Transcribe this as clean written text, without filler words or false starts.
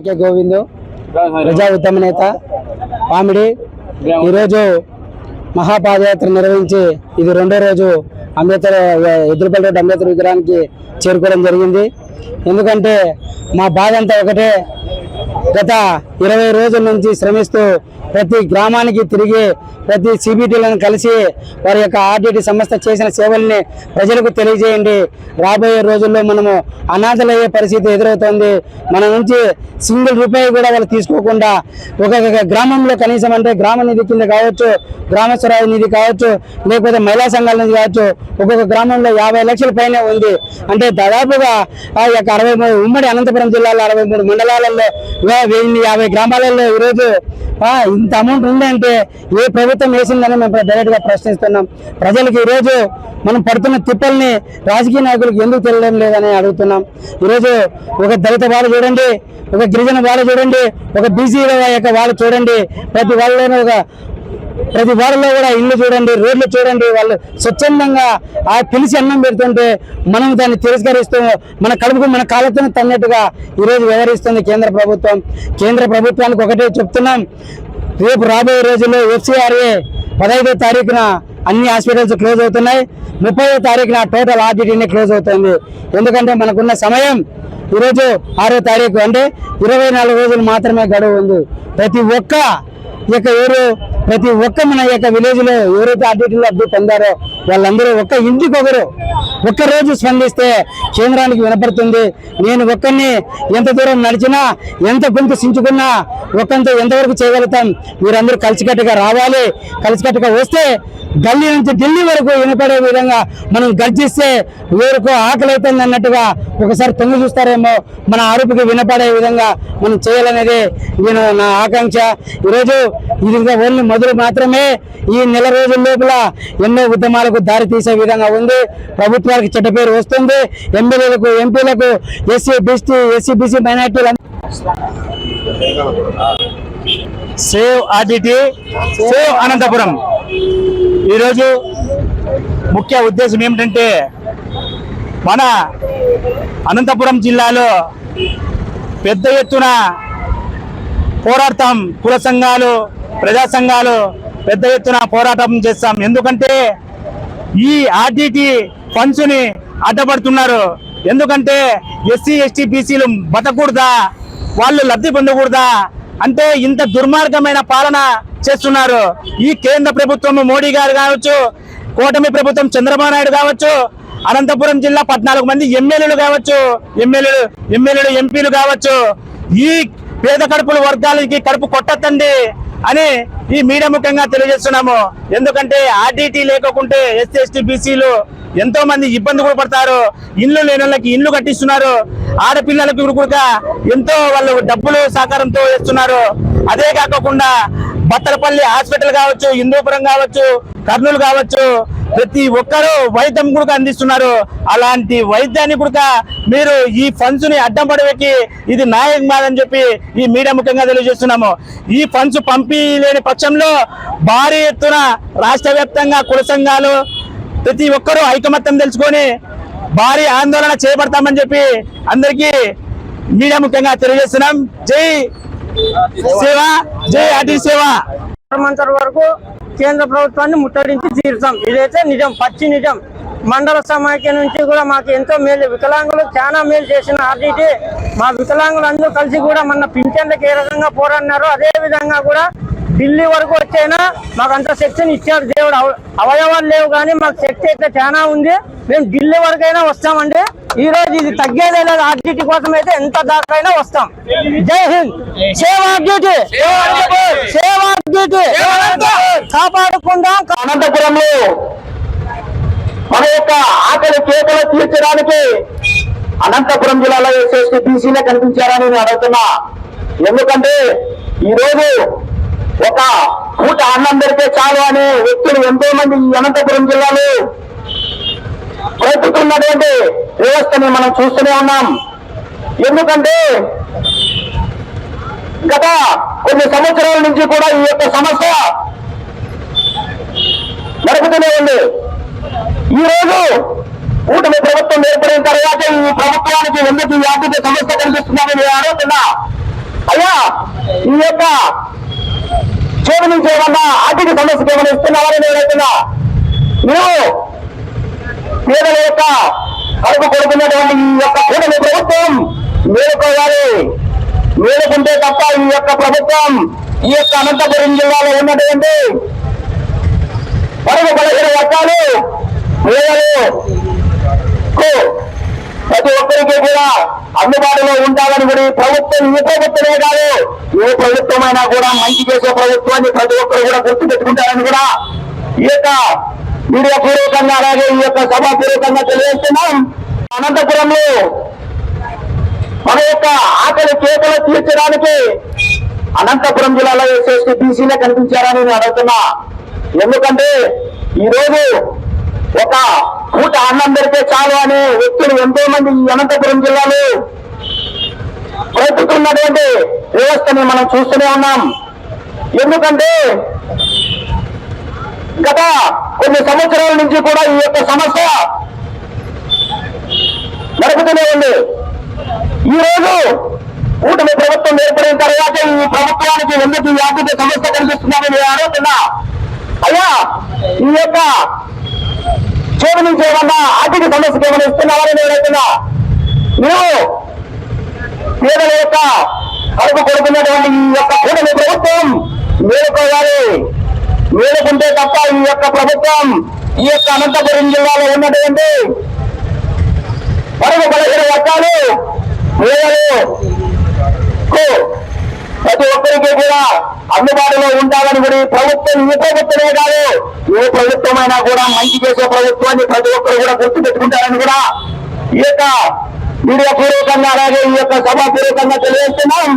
ఆకే గోవిందు ప్రజా ఉద్యమ నేత పామిడి ఈరోజు మహాపాదయాత్ర నిర్వహించి ఇది రెండో రోజు అంబేద్కర్ ఎదురుపల్లి రోడ్డు అంబేద్కర్ విగ్రహానికి చేరుకోవడం జరిగింది. ఎందుకంటే మా బాధ అంతా ఒకటే, గత 20 రోజుల నుంచి శ్రమిస్తూ ప్రతి గ్రామానికి తిరిగి ప్రతి సిబిటీలను కలిసి వారి యొక్క ఆర్టీటీ సంస్థ చేసిన సేవల్ని ప్రజలకు తెలియజేయండి. రాబోయే రోజుల్లో మనము అనాథలయ్యే పరిస్థితి ఎదురవుతోంది. మన నుంచి సింగిల్ రూపాయి కూడా వాళ్ళు తీసుకోకుండా ఒక గ్రామంలో కనీసం అంటే గ్రామ నిధి కింద కావచ్చు, గ్రామ స్వరాజ్య నిధి కావచ్చు, లేకపోతే మహిళా సంఘాల నిధి కావచ్చు, ఒక్కొక్క గ్రామంలో 50 లక్షల పైనే ఉంది. అంటే దాదాపుగా ఆ యొక్క 63 ఉమ్మడి అనంతపురం జిల్లాలో 63 మండలాలలో 1050 గ్రామాలలో ఈరోజు ఇంత అమౌంట్ ఉందంటే ఏ ప్రభుత్వం వేసిందని మేము డైరెక్ట్ గా ప్రశ్నిస్తున్నాం. ప్రజలకు ఈరోజు మనం పడుతున్న తిప్పల్ని రాజకీయ నాయకులకు ఎందుకు తెలియడం లేదని అడుగుతున్నాం. ఈరోజు ఒక దళిత వాళ్ళు చూడండి, ఒక గిరిజన వాళ్ళు చూడండి, ఒక బీసీ యొక్క వాళ్ళు చూడండి, ప్రతి వాళ్ళలో కూడా ఇల్లు చూడండి, రోడ్లు చూడండి, వాళ్ళు స్వచ్ఛందంగా పిలిచి అన్నం పెడుతుంటే మనం దాన్ని తిరస్కరిస్తూ మన కడుపుకు మన కాళ్ళతో తన్నట్టుగా ఈరోజు వ్యవహరిస్తుంది కేంద్ర ప్రభుత్వం. కేంద్ర ప్రభుత్వానికి ఒకటే చెప్తున్నాం, రేపు రాబోయే రోజుల్లో FCRA 15వ తారీఖున అన్ని హాస్పిటల్స్ క్లోజ్ అవుతున్నాయి, 30వ తారీఖున టోటల్ ఆర్టీటీని క్లోజ్ అవుతుంది. ఎందుకంటే మనకున్న సమయం ఈరోజు 6వ తారీఖు, అంటే 24 రోజులు మాత్రమే గడువు ఉంది. ప్రతి ఒక్క మన యొక్క విలేజ్ లో ఎవరైతే ఆర్టీటీలో లబ్ధి పొందారో వాళ్ళందరూ ఒక్క రోజు స్పందిస్తే కేంద్రానికి వినపడుతుంది. నేను ఒక్కరిని ఎంత దూరం నడిచినా, ఎంత గొంతు సించుకున్నా ఒక్కంతో ఎంతవరకు చేయగలుగుతాం. మీరందరూ కలిసికట్టుగా రావాలి. కలిసికట్టుగా వస్తే గల్లీ నుంచి ఢిల్లీ వరకు వినపడే విధంగా మనం గర్జిస్తే ఎవరికో ఆకలి అవుతుంది అన్నట్టుగా ఒకసారి తొంగి చూస్తారేమో, మన అరుపుకి వినపడే విధంగా మనం చేయాలనేది నేను నా ఆకాంక్ష. ఈరోజు ఇది ఓన్లీ మొదలు మాత్రమే. ఈ నెల రోజుల లోపల ఎన్నో ఉద్యమాలకు దారి తీసే విధంగా ఉంది. ప్రభుత్వానికి చెడ్డ పేరు వస్తుంది. ఎమ్మెల్యేలకు, ఎంపీలకు, ఎస్సీ బీసీ మైనార్టీలు సేవ్ ఆర్టీటీ, సేవ్ అనంతపురం. ఈరోజు ముఖ్య ఉద్దేశం ఏమిటంటే, మన అనంతపురం జిల్లాలో పెద్ద ఎత్తున పోరాటం, కుల సంఘాలు, ప్రజా సంఘాలు పెద్ద ఎత్తున పోరాటం చేస్తాం. ఎందుకంటే ఈ ఆర్టీటీ ఫండ్స్ ని అడ్డపడుతున్నారు. ఎందుకంటే ఎస్సీ ఎస్టీ బీసీలు బతకూడదా, వాళ్ళు లబ్ధి పొందకూడదా అంటే ఇంత దుర్మార్గమైన పాలన చేస్తున్నారు. ఈ కేంద్ర ప్రభుత్వం మోడీ గారు కావచ్చు, కూటమి ప్రభుత్వం చంద్రబాబు నాయుడు కావచ్చు, అనంతపురం జిల్లా 14 మంది ఎమ్మెల్యేలు కావచ్చు, ఎంపీలు కావచ్చు, ఈ పేద కడుపుల వర్గాలకి కడుపు కొట్టద్దండి అని ఈ మీడియా ముఖ్యంగా తెలియజేస్తున్నాము. ఎందుకంటే ఆర్టీటీ లేకుంటే ఎస్సీ ఎస్టీ బీసీలు ఎంతో మంది ఇబ్బంది కూడా పడతారు. ఇల్లు లేని వాళ్ళకి ఇల్లు కట్టిస్తున్నారు. ఆడపిల్లలకు కూడా ఎంతో వాళ్ళు డబ్బులు సహకారంతో ఇస్తున్నారు. అదే కాకుండా బత్తలపల్లి హాస్పిటల్ కావచ్చు, హిందూపురం కావచ్చు, కర్నూలు కావచ్చు, ప్రతి ఒక్కరూ వైద్యం కూడా అందిస్తున్నారు. అలాంటి వైద్యాన్ని కూడా మీరు ఈ ఫండ్స్ ని అడ్డం పడవేకి ఇది న్యాయం కాదని చెప్పి ఈ మీడియా ముఖ్యంగా తెలియజేస్తున్నాము. ఈ ఫండ్స్ పంపిలేని పక్షంలో భారీ ఎత్తున రాష్ట్ర వ్యాప్తంగా కుల సంఘాలు ప్రతి ఒక్కరూ ఐకమత్యం తెలుసుకొని భారీ ఆందోళన చేపడతామని చెప్పి అందరికీ మీడియా ముఖ్యంగా తెలియజేస్తున్నాం. జై సేవ, జై ఆర్టీటీ సేవ. వరకు కేంద్ర ప్రభుత్వాన్ని ముట్టడించి తీరుతాం. ఇదైతే నిజం, పచ్చి నిజం. మండల సమాఖ్య నుంచి కూడా మాకు ఎంతో మేలు, వికలాంగులు చాలా మేలు చేసిన ఆర్టీటీ. మా వికలాంగులు అందరూ కలిసి కూడా మన పింఛన్లకు ఏ రకంగా పోరాడినారో అదే విధంగా కూడా ఢిల్లీ వరకు వచ్చైనా మాకు అంత శక్తిని ఇచ్చాడు దేవుడు. అవయవాలు లేవు కానీ మాకు శక్తి అయితే చాలా ఉంది. మేము ఢిల్లీ వరకైనా వస్తామండి. ఈ రోజు ఇది తగ్గేదే లేదు. ఆర్టీటీ కోసం అయితే ఎంత దాకైనా వస్తాం. జై Hind. Save RTT, save RTT. కాపాడుకుందాం. అనంతపురంలో మన యొక్క ఆకలి కేకలు తీర్చడానికి అనంతపురం జిల్లాలో ఎస్సీ బీసీలే కనిపించారని నేను అడుగుతున్నా. ఎందుకంటే ఈరోజు ఒక పూట అన్నం పెడితే చాలు అనే వ్యక్తులు ఎంతో మంది ఈ అనంతపురం జిల్లాలో బ్రతుకుతున్నటువంటి వ్యవస్థని మనం చూస్తూనే ఉన్నాం. ఎందుకంటే గత కొన్ని సంవత్సరాల నుంచి కూడా ఈ యొక్క సమస్య నడుపుతూనే ఉంది. ఈ రోజు కూటమి ప్రభుత్వం ఏర్పడిన తర్వాత ఈ ప్రభుత్వానికి ఎందుకు ఈ ఆర్థిక సమస్య కనిపిస్తుందని నేను అడుగుతున్నా. ఈ యొక్క చేతి నుంచి ఏమన్నా ఆర్థిక సమస్యకి ఏమైనా ఇస్తున్నామని నేను అడుగుతున్నా. మీరు పేదల యొక్క కడుపు కొడుకున్నటువంటి ఈ యొక్క కూటమి ప్రభుత్వం మేలుకోవాలి. మేలుకుంటే తప్ప ఈ యొక్క ప్రభుత్వం ఈ యొక్క అనంతపురం జిల్లాలో ఉన్నటువంటి పరుగు బలహీన వర్గాలు పేదలకు ప్రతి ఒక్కరికి కూడా అందుబాటులో ఉండాలని కూడా ప్రభుత్వం ఈ ప్రభుత్వమే కాదు ఏ ప్రభుత్వమైనా కూడా మంచి చేసే ప్రభుత్వాన్ని ప్రతి ఒక్కరు కూడా గుర్తు పెట్టుకుంటారని కూడా ఈ యొక్క మీడియా పూర్వకంగా అలాగే ఈ యొక్క సభా పూర్వకంగా తెలియజేస్తున్నాం. అనంతపురంలో మన యొక్క ఆకలి కేకలు తీర్చడానికి అనంతపురం జిల్లాలో ఎస్సీ బీసీలే కనిపించారని నేను అడుగుతున్నా. ఎందుకంటే ఈ రోజు ఒక పూట అన్నం పెడితే చాలు అనే వ్యక్తులు ఎంతో మంది ఈ అనంతపురం జిల్లాలో బ్రతుకుతున్నటువంటి వ్యవస్థని మనం చూస్తూనే ఉన్నాం. ఎందుకంటే గత కొన్ని సంవత్సరాల నుంచి కూడా ఈ యొక్క సమస్య జరుగుతూనే ఉంది. ఈ రోజు కూటమి ప్రభుత్వం ఏర్పడిన తర్వాత ఈ ప్రభుత్వానికి ఎందుకు ఈ ఆర్థిక సమస్య కనిపిస్తుందని నేను అడుగుతున్నా. అయ్యా, ఈ యొక్క చేతి నుంచి ఏమన్నా ఆర్థిక సమస్యకి ఏమైనా ఇస్తున్నామని నేను అడుగుతున్నా. మీరు పేదల యొక్క కడుపు కొడుకున్నటువంటి ఈ యొక్క కూటమి ప్రభుత్వం మేలుకోవాలి. మేలుకుంటే తప్ప ఈ యొక్క ప్రభుత్వం ఈ యొక్క అనంతపురం జిల్లాలో ఉన్నటువంటి పరుగు బలహీన వర్గాలు పేదలకు ప్రతి ఒక్కరికి కూడా అందుబాటులో ఉండాలని కూడా ప్రభుత్వం ఈ ప్రభుత్వమే కాదు ఏ ప్రభుత్వమైనా కూడా మంచి చేసే ప్రభుత్వాన్ని ప్రతి ఒక్కరు కూడా గుర్తు పెట్టుకుంటారని కూడా ఈ యొక్క మీడియా పూర్వకంగా అలాగే ఈ యొక్క సభా పూర్వకంగా తెలియజేస్తున్నాం.